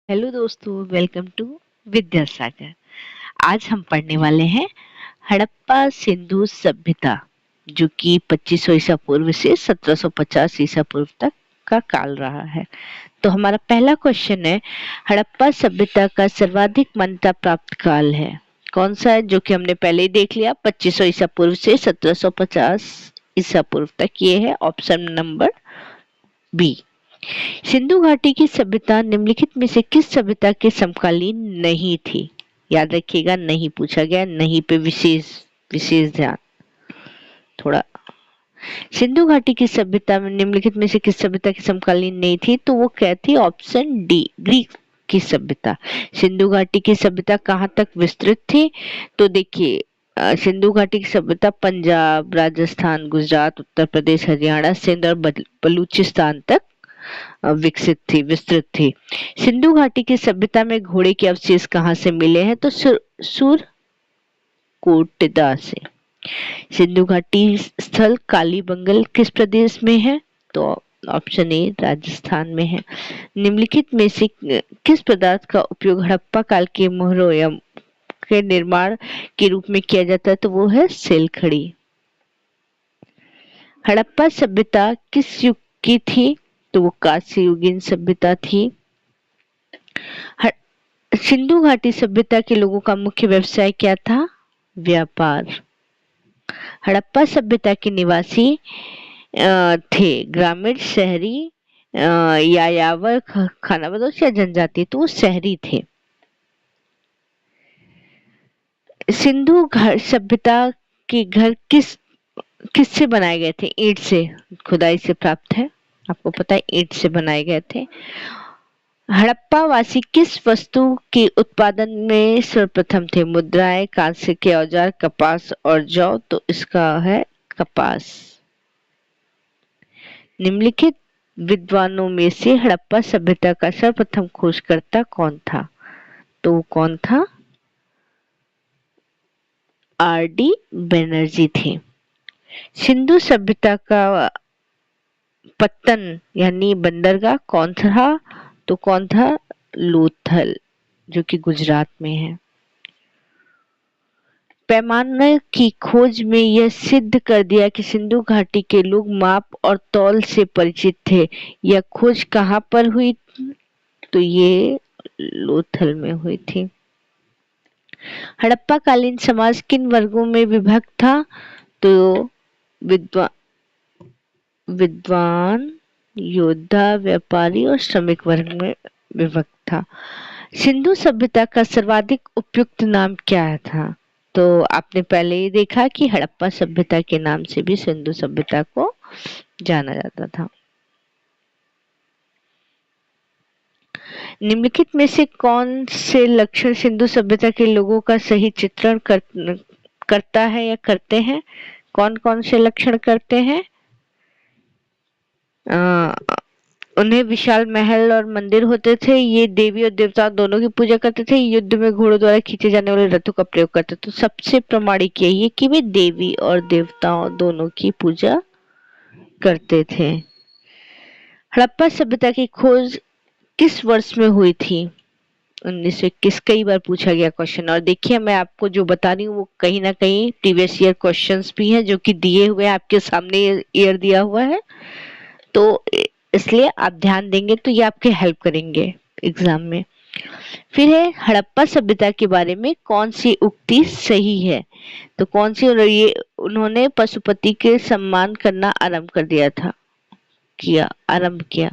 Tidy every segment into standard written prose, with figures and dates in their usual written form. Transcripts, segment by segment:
Hello दोस्तों, welcome to Vidyasagar. आज हम पढ़ने वाले हैं हड़प्पा सिंधु सभ्यता, जो कि 2500 ईसा पूर्व से 1750 ईसा पूर्व तक का काल रहा है। तो हमारा पहला क्वेश्चन है, हड़प्पा सभ्यता का सर्वाधिक मान्यता प्राप्त काल है कौन सा है? जो कि हमने पहले ही देख लिया, 2500 ईसा पूर्व से 1750 ईसा पूर्व तक। ये है ऑप्शन नंबर बी। सिंधु घाटी की सभ्यता निम्नलिखित में से किस सभ्यता के समकालीन नहीं थी? याद रखिएगा, नहीं पूछा गया, नहीं पे विशेष विशेष ध्यान थोड़ा। सिंधु घाटी की सभ्यता में निम्नलिखित में से किस सभ्यता की समकालीन नहीं थी? तो वो क्या थी? ऑप्शन डी, ग्रीक की सभ्यता। सिंधु घाटी की सभ्यता कहाँ तक विस्तृत थी? तो देखिए, सिंधु घाटी की सभ्यता पंजाब, राजस्थान, गुजरात, उत्तर प्रदेश, हरियाणा, सिंध और बलूचिस्तान तक विकसित थी, विस्तृत थी। सिंधु घाटी की सभ्यता में घोड़े के अवशेष कहाँ से मिले हैं? तो सुरकोटदा से। सिंधु घाटी स्थल कालीबंगन किस प्रदेश में है? तो ऑप्शन ए, राजस्थान में है। निम्नलिखित में से किस पदार्थ का उपयोग हड़प्पा काल के मोहरों या के निर्माण के रूप में किया जाता है? तो वो है सेलखड़ी। हड़प्पा सभ्यता किस युग की थी? तो वो कांस्य युगीन सभ्यता थी। सिंधु घाटी सभ्यता के लोगों का मुख्य व्यवसाय क्या था? व्यापार। हड़प्पा सभ्यता के निवासी थे ग्रामीण, शहरी, यायावर, खानाबदोश या जनजाति? तो वो शहरी थे। सिंधु घर सभ्यता के घर किससे बनाए गए थे? ईंट से, खुदाई से प्राप्त है। आपको पता है, ईंट से बनाए गए थे। हड़प्पा वासी किस वस्तु के उत्पादन में सर्वप्रथम थे? मुद्राएं, कांस्य के औजार, कपास और जौ? तो इसका है कपास। निम्नलिखित विद्वानों में से हड़प्पा सभ्यता का सर्वप्रथम खोजकर्ता कौन था? तो कौन था? आर.डी. बनर्जी थे। सिंधु सभ्यता का पत्तन यानी बंदरगाह कौन था? तो कौन था? लोथल, जो कि गुजरात में है। पैमाने की खोज में यह सिद्ध कर दिया कि सिंधु घाटी के लोग माप और तौल से परिचित थे। यह खोज कहाँ पर हुई? तो ये लोथल में हुई थी। हड़प्पा कालीन समाज किन वर्गों में विभक्त था? तो विद्वान, योद्धा, व्यापारी और श्रमिक वर्ग में विभक्त था। सिंधु सभ्यता का सर्वाधिक उपयुक्त नाम क्या था? तो आपने पहले ही देखा कि हड़प्पा सभ्यता के नाम से भी सिंधु सभ्यता को जाना जाता था। निम्नलिखित में से कौन से लक्षण सिंधु सभ्यता के लोगों का सही चित्रण करता है या करते हैं? कौन कौन से लक्षण करते हैं? उन्हें विशाल महल और मंदिर होते थे। ये देवी और देवता दोनों की पूजा करते थे। युद्ध में घोड़ों द्वारा खींचे जाने वाले रथों का प्रयोग करते थे। तो सबसे प्रामाणिक यही है कि वे देवी और देवताओं दोनों की पूजा करते थे। हड़प्पा सभ्यता की खोज किस वर्ष में हुई थी? 1921। कई बार पूछा गया क्वेश्चन। और देखिए, मैं आपको जो बता रही हूँ वो कहीं ना कहीं प्रीवियस ईयर क्वेश्चंस भी हैं, जो कि दिए हुए हैं, आपके सामने ईयर दिया हुआ है। तो इसलिए आप ध्यान देंगे तो ये आपके हेल्प करेंगे एग्जाम में। फिर है, हड़प्पा सभ्यता के बारे में कौन सी उक्ति सही है? तो कौन सी? ये उन्होंने पशुपति के सम्मान करना आरंभ कर दिया था, आरंभ किया।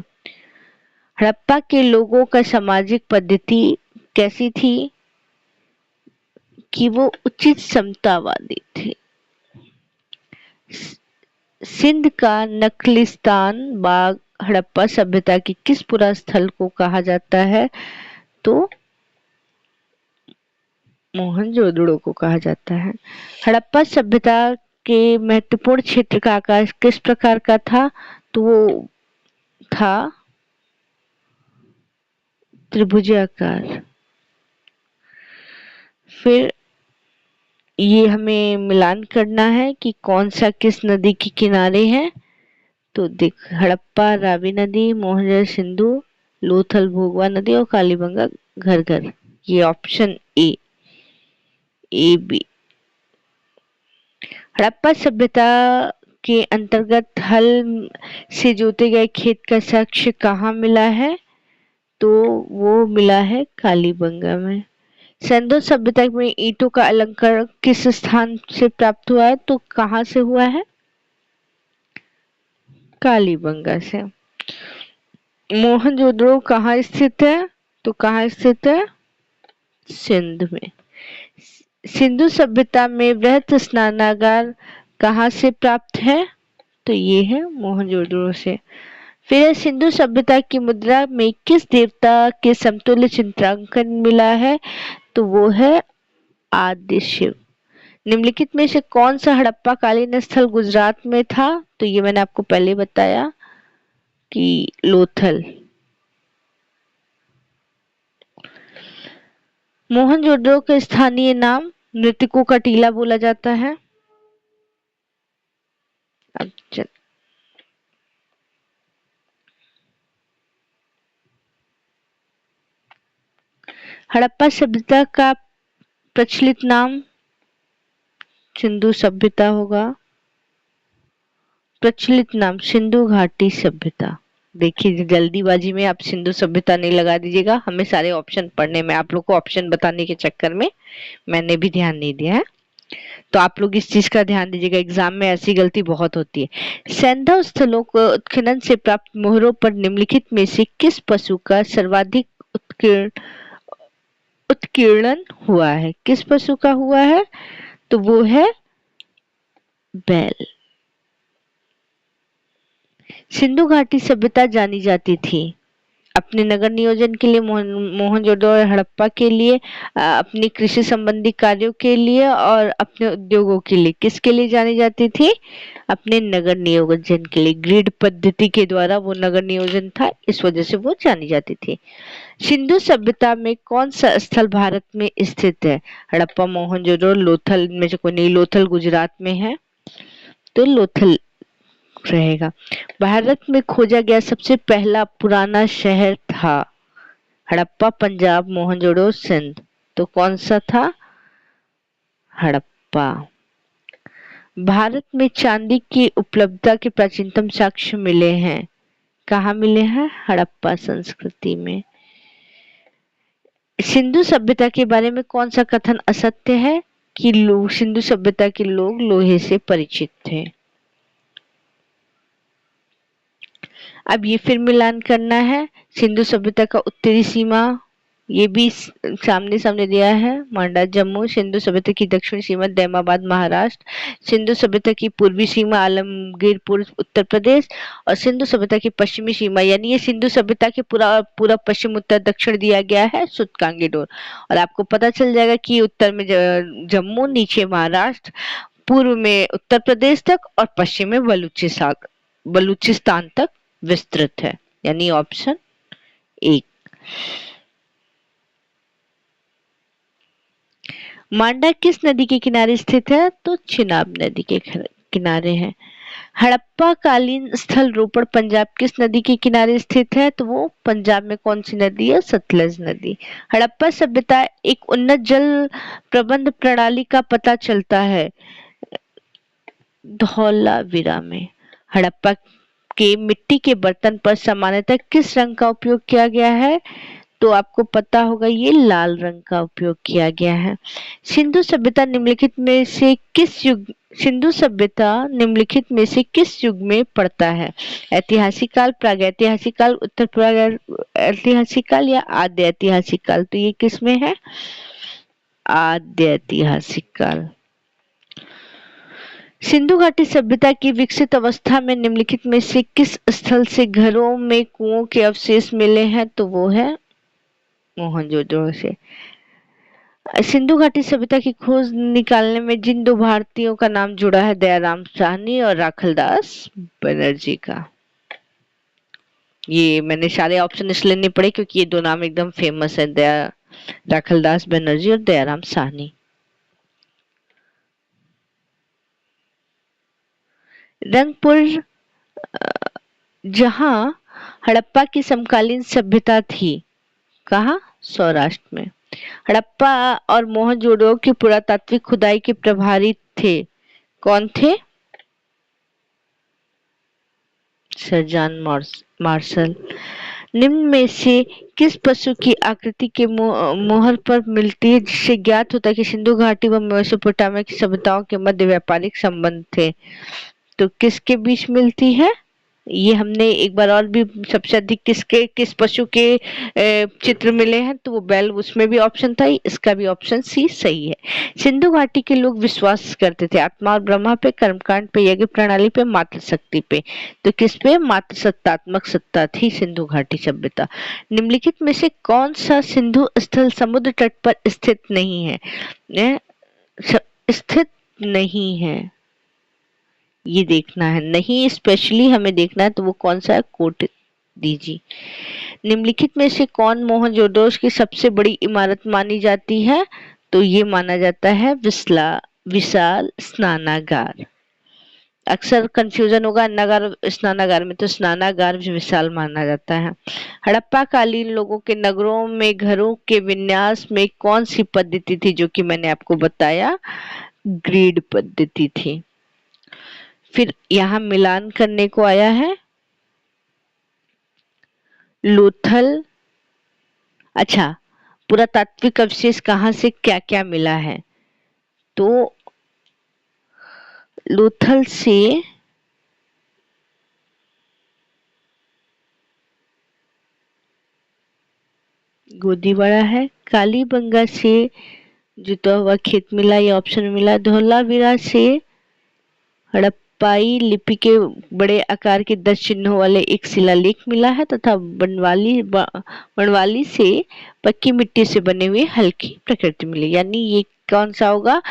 हड़प्पा के लोगों का सामाजिक पद्धति कैसी थी? कि वो उचित समतावादी थे। सिंध का नखलिस्तान बाग हड़प्पा सभ्यता के किस पुरा स्थल को कहा जाता है? तो मोहनजोदड़ो को कहा जाता है। हड़प्पा सभ्यता के महत्वपूर्ण क्षेत्र का आकार किस प्रकार का था? तो वो था त्रिभुजाकार। फिर ये हमें मिलान करना है कि कौन सा किस नदी के किनारे है। तो देख, हड़प्पा रावी नदी, मोहनजोदड़ो सिंधु, लोथल भोगवा नदी और कालीबंगा घर घर। ये ऑप्शन ए बी। हड़प्पा सभ्यता के अंतर्गत हल से जोते गए खेत का साक्ष्य कहाँ मिला है? तो वो मिला है कालीबंगा में। सिंधु सभ्यता में ईंटों का अलंकरण किस स्थान से प्राप्त हुआ है? तो कहाँ से हुआ है? कालीबंगा से। मोहनजोदड़ो कहाँ स्थित है? तो कहाँ स्थित है? सिंध में। सिंधु सभ्यता में बृहत स्नानागार कहाँ से प्राप्त है? तो ये है मोहनजोदड़ो से। फिर सिंधु सभ्यता की मुद्रा में किस देवता के समतुल्य चित्रांकन मिला है? तो वो है आदि शिव। निम्नलिखित में से कौन सा हड़प्पा कालीन स्थल गुजरात में था? तो ये मैंने आपको पहले बताया कि लोथल। मोहनजोदड़ो का स्थानीय नाम मृतकों का टीला बोला जाता है। अब हड़प्पा सभ्यता का प्रचलित नाम सिंधु सभ्यता होगा। प्रचलित नाम सिंधु घाटी सभ्यता। देखिए जल्दीबाजी में आप सिंधु सभ्यता नहीं लगा दीजिएगा, हमें सारे ऑप्शन पढ़ने में, आप लोग को ऑप्शन बताने के चक्कर में मैंने भी ध्यान नहीं दिया है, तो आप लोग इस चीज का ध्यान दीजिएगा, एग्जाम में ऐसी गलती बहुत होती है। सैंधव स्थलों को उत्खनन से प्राप्त मोहरों पर निम्नलिखित में से किस पशु का सर्वाधिक उत्कीर्णन हुआ है? किस पशु का हुआ है? तो वो है बैल। सिंधु घाटी सभ्यता जानी जाती थी अपने नगर नियोजन के लिए, मोहनजोदड़ो और हड़प्पा के लिए, अपनी कृषि संबंधी कार्यों के लिए और अपने उद्योगों के लिए। किसके लिए जानी जाती थी? अपने नगर नियोजन के लिए। ग्रिड पद्धति के द्वारा वो नगर नियोजन था, इस वजह से वो जानी जाती थी। सिंधु सभ्यता में कौन सा स्थल भारत में स्थित है? हड़प्पा, मोहनजोदड़ो, लोथल में से कोई नहीं। लोथल गुजरात में है, तो लोथल रहेगा। भारत में खोजा गया सबसे पहला पुराना शहर था हड़प्पा, पंजाब, मोहनजोदड़ो, सिंध। तो कौन सा था? हड़प्पा। भारत में चांदी की उपलब्धता के प्राचीनतम साक्ष्य मिले हैं। कहाँ मिले हैं? हड़प्पा संस्कृति में। सिंधु सभ्यता के बारे में कौन सा कथन असत्य है? कि लोग सिंधु सभ्यता के लोग लोहे से परिचित थे। अब ये फिर मिलान करना है। सिंधु सभ्यता का उत्तरी सीमा ये भी सामने सामने दिया है, मांडा जम्मू। सिंधु सभ्यता की दक्षिणी सीमा दैमाबाद महाराष्ट्र। सिंधु सभ्यता की पूर्वी सीमा आलमगीरपुर उत्तर प्रदेश। और सिंधु सभ्यता की पश्चिमी सीमा, यानी ये सिंधु सभ्यता के पूरा पूरा पश्चिम उत्तर दक्षिण दिया गया है, सूतकांगी डोर। और आपको पता चल जाएगा कि उत्तर में जम्मू, नीचे महाराष्ट्र, पूर्व में उत्तर प्रदेश तक और पश्चिम में बलूचिस्तान तक विस्तृत है, यानी ऑप्शन एक। मांडा किस नदी के किनारे स्थित है? तो चिनाब नदी के किनारे है। हड़प्पा कालीन स्थल रोपड़ पंजाब किस नदी के किनारे स्थित है? तो वो पंजाब में कौन सी नदी है? सतलज नदी। हड़प्पा सभ्यता एक उन्नत जल प्रबंध प्रणाली का पता चलता है धौलावीरा में। हड़प्पा के मिट्टी के बर्तन पर सामान्यतः किस रंग का उपयोग किया गया है? तो आपको पता होगा ये लाल रंग का उपयोग किया गया है। सिंधु सभ्यता निम्नलिखित में से किस युग सिंधु सभ्यता निम्नलिखित में से किस युग में पड़ता है? ऐतिहासिक काल, प्रागैतिहासिक काल, उत्तर प्रागैतिहासिक काल या आद्य ऐतिहासिक काल? तो ये किस में है? आद्य ऐतिहासिक काल। सिंधु घाटी सभ्यता की विकसित अवस्था में निम्नलिखित में से किस स्थल से घरों में कुओं के अवशेष मिले हैं? तो वो है मोहनजोदड़ो से। सिंधु घाटी सभ्यता की खोज निकालने में जिन दो भारतीयों का नाम जुड़ा है, दयाराम साहनी और राखलदास बनर्जी का। ये मैंने सारे ऑप्शन इसलिए नहीं पढ़े क्योंकि ये दो नाम एकदम फेमस है, राखलदास बनर्जी और दयाराम साहनी। रंगपुर जहां हड़प्पा की समकालीन सभ्यता थी कहाँ? सौराष्ट्र में। हड़प्पा और मोहनजोदड़ो की पुरातात्विक खुदाई के प्रभारी थे। कौन थे? Sir John Marshall. निम्न में से किस पशु की आकृति के मोहर पर मिलती है जिससे ज्ञात होता है कि सिंधु घाटी व मेसोपोटामिया की सभ्यताओं के मध्य व्यापारिक संबंध थे? तो किसके बीच मिलती है? ये हमने एक बार और भी सबसे अधिक किस पशु के चित्र मिले हैं, तो वो बैल, उसमें भी ऑप्शन था, इसका भी ऑप्शन सी सही है। सिंधु घाटी के लोग विश्वास करते थे आत्मा और ब्रह्मा पे, कर्मकांड पे, यज्ञ प्रणाली पे, मातृ शक्ति पे। तो किस पे? मातृ सत्तात्मक सत्ता थी सिंधु घाटी सभ्यता। निम्नलिखित में से कौन सा सिंधु स्थल समुद्र तट पर स्थित नहीं है? स्थित नहीं है, ये देखना है, नहीं स्पेशली हमें देखना है, तो वो कौन सा है? कोट दीजिए। निम्नलिखित में से कौन मोहनजोदड़ो की सबसे बड़ी इमारत मानी जाती है? तो ये माना जाता है विशाल स्नानागार। अक्सर कंफ्यूजन होगा अन्नागार स्नानागार में, तो स्नानागार विशाल माना जाता है। हड़प्पा कालीन लोगों के नगरों में घरों के विन्यास में कौन सी पद्धति थी? जो कि मैंने आपको बताया, ग्रिड पद्धति थी। फिर यहाँ मिलान करने को आया है लोथल। अच्छा, पुरातात्विक अवशेष कहाँ से क्या क्या मिला है? तो लोथल से गोदीवाड़ा है, कालीबंगा से जुटा हुआ खेत मिला, ये ऑप्शन मिला। धौलावीरा से हड़प्पाई लिपि के बड़े आकार के 10 चिन्हों वाले एक शिलालेख मिला है, तथा बनवाली से पक्की मिट्टी से बने हुए हल्की प्रकृति मिली। यानी ये कौन सा होगा?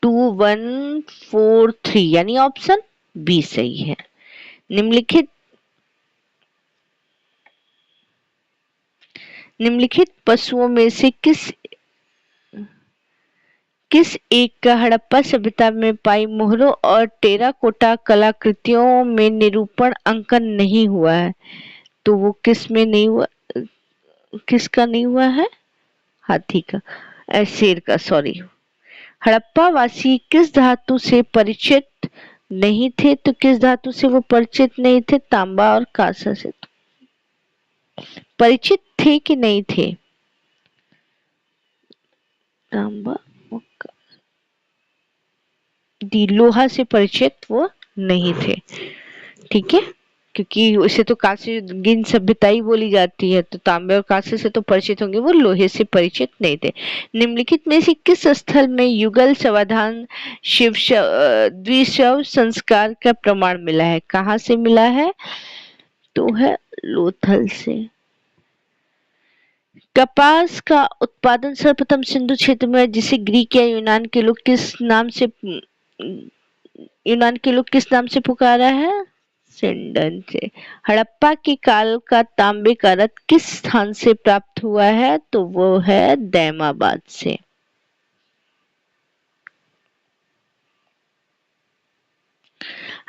2143, यानी ऑप्शन बी सही है। निम्नलिखित पशुओं में से किस एक का हड़प्पा सभ्यता में पाई मोहरों और टेराकोटा कलाकृतियों में निरूपण अंकन नहीं हुआ है? तो वो किस में नहीं हुआ? किसका नहीं हुआ है? हाथी का, शेर का, सॉरी। हड़प्पा वासी किस धातु से परिचित नहीं थे? तो किस धातु से वो परिचित नहीं थे? तांबा और कांसा से। परिचित थे कि नहीं थे? तांबा, लोहा से परिचित वो नहीं थे, ठीक है, क्योंकि उसे तो कांस्य गिन सभ्यता ही बोली जाती है, तो तांबे और कांसे से तो परिचित होंगे, वो लोहे से परिचित नहीं थे। निम्नलिखित में से किस स्थल में युगल समाधान द्विशव संस्कार का प्रमाण मिला है? कहाँ से मिला है? तो है लोथल से। कपास का उत्पादन सर्वप्रथम सिंधु क्षेत्र में, जिसे ग्रीक या यूनान के लोग किस नाम से पुकारा है? सिंडन से। हड़प्पा के काल का तांबे का रथ किस स्थान से प्राप्त हुआ है? तो वो है दैमाबाद से।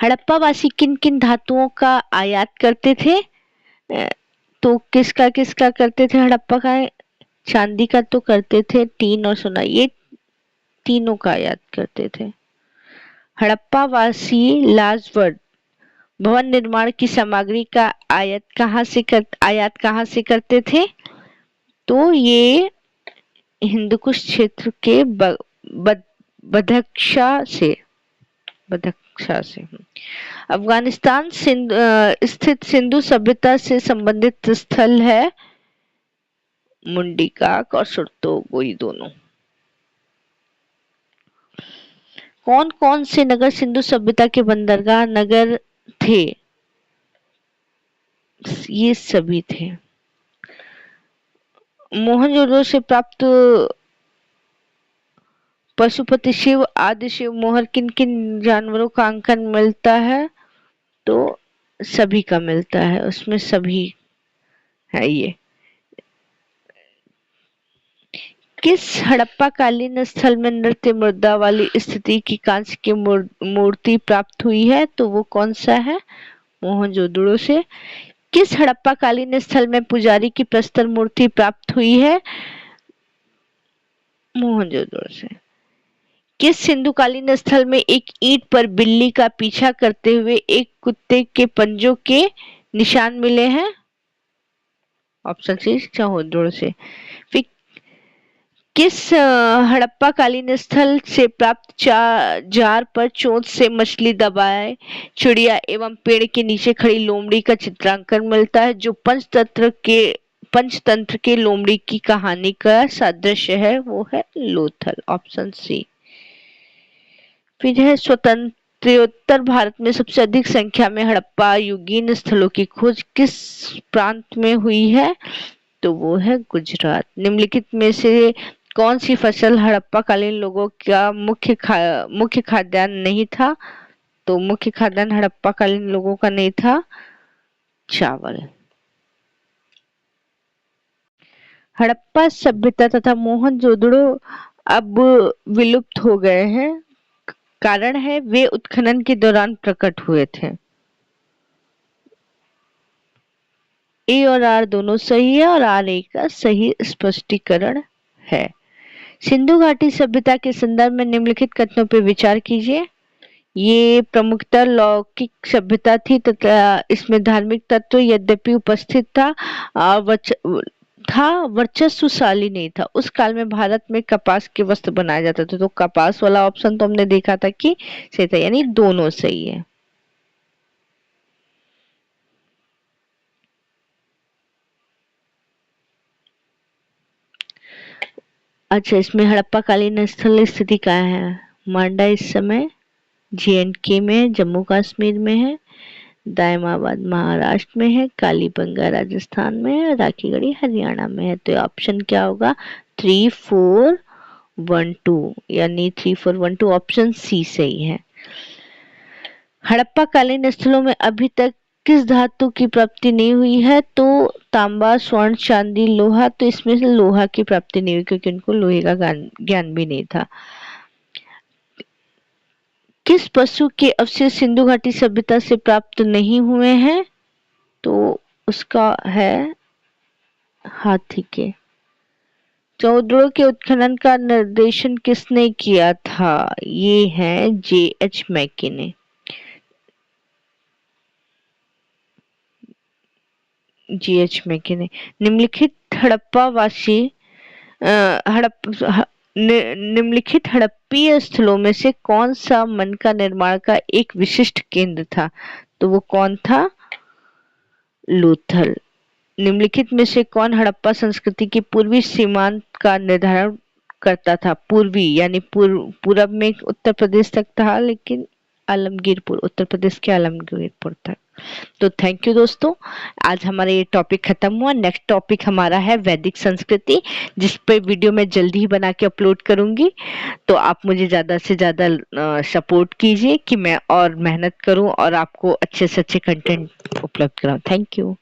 हड़प्पा वासी किन किन धातुओं का आयात करते थे? तो किसका किसका करते थे? हड़प्पा का चांदी का तो करते थे, टीन और सोना, ये तीनों का आयात करते थे। हड़प्पा वासी लाजवर्द भवन निर्माण की सामग्री का आयात कहाँ से करते थे? तो ये हिंदुकुश क्षेत्र के बदख्शा से। अफगानिस्तान स्थित सिंधु सभ्यता से संबंधित स्थल है मुंडीकाक और सुरतोगोई दोनों। कौन कौन से नगर सिंधु सभ्यता के बंदरगाह नगर थे? ये सभी थे। मोहनजोदड़ो से प्राप्त पशुपति शिव आदि शिव मोहर किन किन जानवरों का अंकन मिलता है? तो सभी का मिलता है, उसमें सभी है। ये किस हड़प्पा कालीन स्थल में नृत्य मुद्रा वाली स्थिति की कांस्य की मूर्ति प्राप्त हुई है? तो वो कौन सा है? मोहनजोदड़ो से। किस हड़प्पा कालीन स्थल में पुजारी की प्रस्तर मूर्ति प्राप्त हुई है? मोहनजोदड़ो से। किस सिंधुकालीन स्थल में एक ईंट पर बिल्ली का पीछा करते हुए एक कुत्ते के पंजों के निशान मिले हैं? ऑप्शन सी चौहोदड़ो से। फिर किस हड़प्पा कालीन स्थल से प्राप्त जार पर चोंच से मछली दबाए चिड़िया एवं पेड़ के नीचे खड़ी लोमड़ी का चित्रांकन मिलता है जो पंचतंत्र के लोमड़ी की कहानी का सादृश्य है? वो है लोथल। Option C. फिर है स्वतंत्रोत्तर भारत में सबसे अधिक संख्या में हड़प्पा युगीन स्थलों की खोज किस प्रांत में हुई है? तो वो है गुजरात। निम्नलिखित में से कौन सी फसल हड़प्पा कालीन लोगों का मुख्य खाद्यान्न नहीं था? तो मुख्य खाद्यान्न हड़प्पा कालीन लोगों का नहीं था चावल। हड़प्पा सभ्यता तथा मोहनजोदड़ो अब विलुप्त हो गए हैं, कारण है वे उत्खनन के दौरान प्रकट हुए थे। ए और आर दोनों सही है और आर ए का सही स्पष्टीकरण है। सिंधु घाटी सभ्यता के संदर्भ में निम्नलिखित कथनों पर विचार कीजिए। ये प्रमुखतः लौकिक सभ्यता थी तथा इसमें धार्मिक तत्व यद्यपि उपस्थित था वर्चस्वशाली नहीं था। उस काल में भारत में कपास के वस्त्र बनाए जाते थे, तो कपास वाला ऑप्शन तो हमने देखा था कि सही था, यानी दोनों सही है। अच्छा, इसमें हड़प्पा कालीन स्थल स्थिति क्या है? मांडा इस समय JNK में है, जम्मू कश्मीर में है, दायमाबाद महाराष्ट्र में है, कालीबंगा राजस्थान में है, राखीगढ़ी हरियाणा में है। तो ऑप्शन क्या होगा? 3412, यानी 3412 ऑप्शन सी सही है। हड़प्पा कालीन स्थलों में अभी तक किस धातु की प्राप्ति नहीं हुई है? तो तांबा, स्वर्ण, चांदी, लोहा। तो इसमें से लोहा की प्राप्ति नहीं हुई क्योंकि उनको लोहे का ज्ञान भी नहीं था। किस पशु के अवशेष सिंधु घाटी सभ्यता से प्राप्त नहीं हुए हैं? तो उसका है हाथी के। चौदड़ों के उत्खनन का निर्देशन किसने किया था? ये है JH मैकी ने। JH मैकी ने। निम्नलिखित हड़प्पावासी निम्नलिखित हड़प्पीय स्थलों में से कौन सा मन का निर्माण का एक विशिष्ट केंद्र था? तो वो कौन था? लोथल। निम्नलिखित में से कौन हड़प्पा संस्कृति की पूर्वी सीमांत का निर्धारण करता था? पूर्वी यानी पूरब में उत्तर प्रदेश तक था, लेकिन आलमगीरपुर, उत्तर प्रदेश के आलमगीरपुर तक। तो थैंक यू दोस्तों, आज हमारा ये टॉपिक खत्म हुआ। नेक्स्ट टॉपिक हमारा है वैदिक संस्कृति, जिस पे वीडियो मैं जल्दी ही बना के अपलोड करूंगी। तो आप मुझे ज्यादा से ज्यादा सपोर्ट कीजिए कि मैं और मेहनत करूं और आपको अच्छे से अच्छे कंटेंट उपलब्ध कराऊं। Thank you.